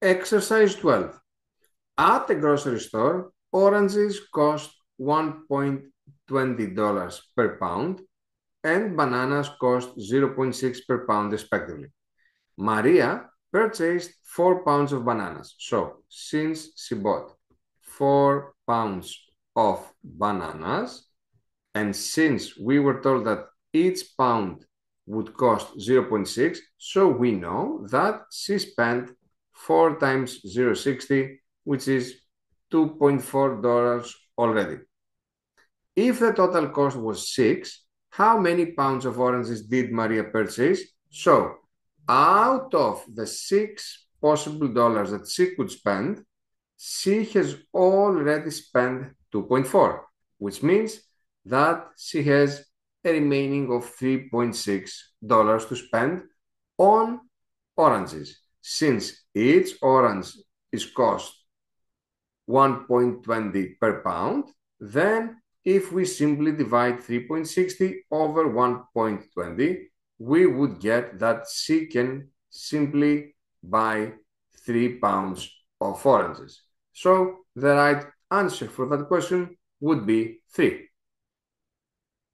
Exercise 12. At a grocery store, oranges cost $1.20 per pound and bananas cost 0.6 per pound respectively. Maria purchased 4 pounds of bananas. So, since she bought 4 pounds of bananas, and since we were told that each pound would cost 0.6, so we know that she spent 4 times 0.60, which is $2.4 already. If the total cost was 6, how many pounds of oranges did Maria purchase? So, out of the 6 possible dollars that she could spend, she has already spent 2.4, which means that she has a remaining of $3.6 to spend on oranges. Since each orange is cost 1.20 per pound, then if we simply divide 3.60 over 1.20, we would get that she can simply buy 3 pounds of oranges. So the right answer for that question would be 3.